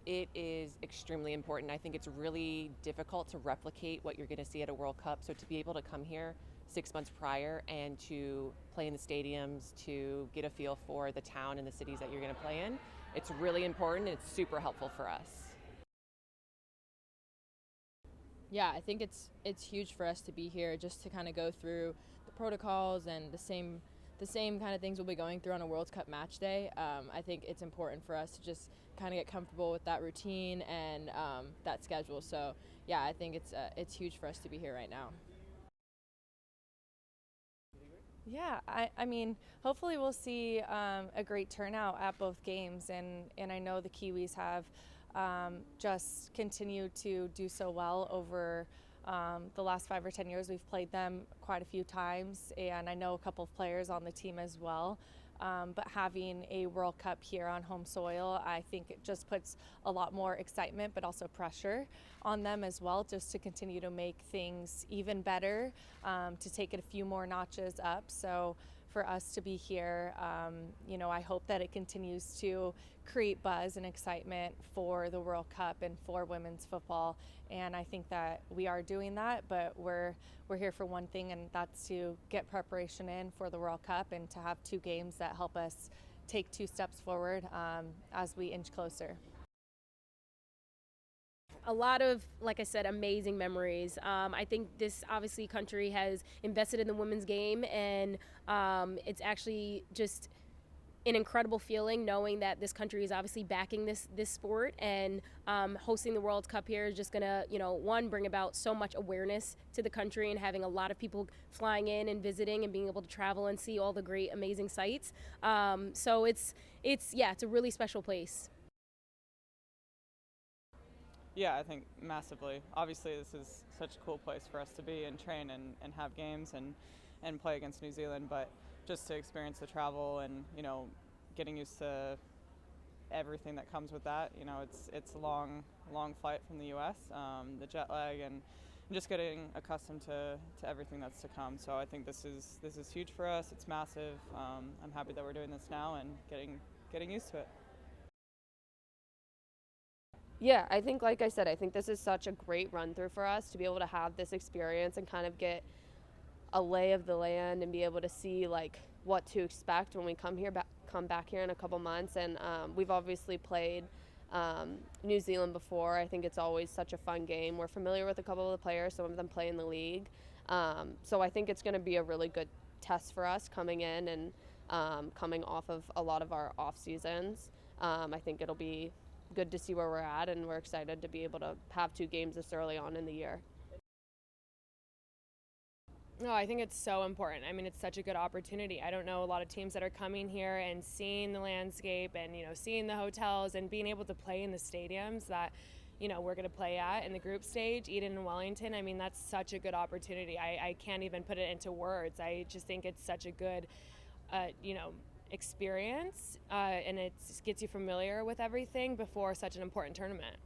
It is extremely important. I think it's really difficult to replicate what you're going to see at a World Cup. So to be able to come here 6 months prior and to play in the stadiums, to get a feel for the town and the cities that you're going to play in, it's really important and it's super helpful for us. Yeah, I think it's huge for us to be here just to kind of go through the protocols and the same kind of things we'll be going through on a World Cup match day. I think it's important for us to just kind of get comfortable with that routine and that schedule. So yeah, I think it's huge for us to be here right now. Yeah, I mean, hopefully we'll see a great turnout at both games, and I know the Kiwis have just continued to do so well over the last 5 or 10 years. We've played them quite a few times, and I know a couple of players on the team as well. But having a World Cup here on home soil, I think it just puts a lot more excitement, but also pressure on them as well, just to continue to make things even better, to take it a few more notches up. So for us to be here, I hope that it continues to create buzz and excitement for the World Cup and for women's football. And I think that we are doing that, but we're here for one thing, and that's to get preparation in for the World Cup and to have 2 games that help us take 2 steps forward as we inch closer. A lot of, like I said, amazing memories. I think this obviously country has invested in the women's game, and it's actually just an incredible feeling knowing that this country is obviously backing this sport, and hosting the World Cup here is just gonna, one, bring about so much awareness to the country, and having a lot of people flying in and visiting and being able to travel and see all the great, amazing sights. So it's a really special place. Yeah, I think massively. Obviously, this is such a cool place for us to be and train and have games and play against New Zealand, but just to experience the travel and, getting used to everything that comes with that. It's a long flight from the U.S., the jet lag, and just getting accustomed to everything that's to come. So I think this is huge for us. It's massive. I'm happy that we're doing this now and getting used to it. Yeah, I think, like I said, I think this is such a great run through for us to be able to have this experience and kind of get a lay of the land and be able to see what to expect when we come back here in a couple months. And we've obviously played New Zealand before. I think it's always such a fun game. We're familiar with a couple of the players. Some of them play in the league. So I think it's going to be a really good test for us coming in and coming off of a lot of our off seasons. I think it'll be good to see where we're at, and we're excited to be able to have 2 games this early on in the year. No, I think it's so important. I mean, it's such a good opportunity. I don't know a lot of teams that are coming here and seeing the landscape and, seeing the hotels and being able to play in the stadiums that, we're going to play at in the group stage, Eden and Wellington. I mean, that's such a good opportunity. I can't even put it into words. I just think it's such a good, experience, and it gets you familiar with everything before such an important tournament.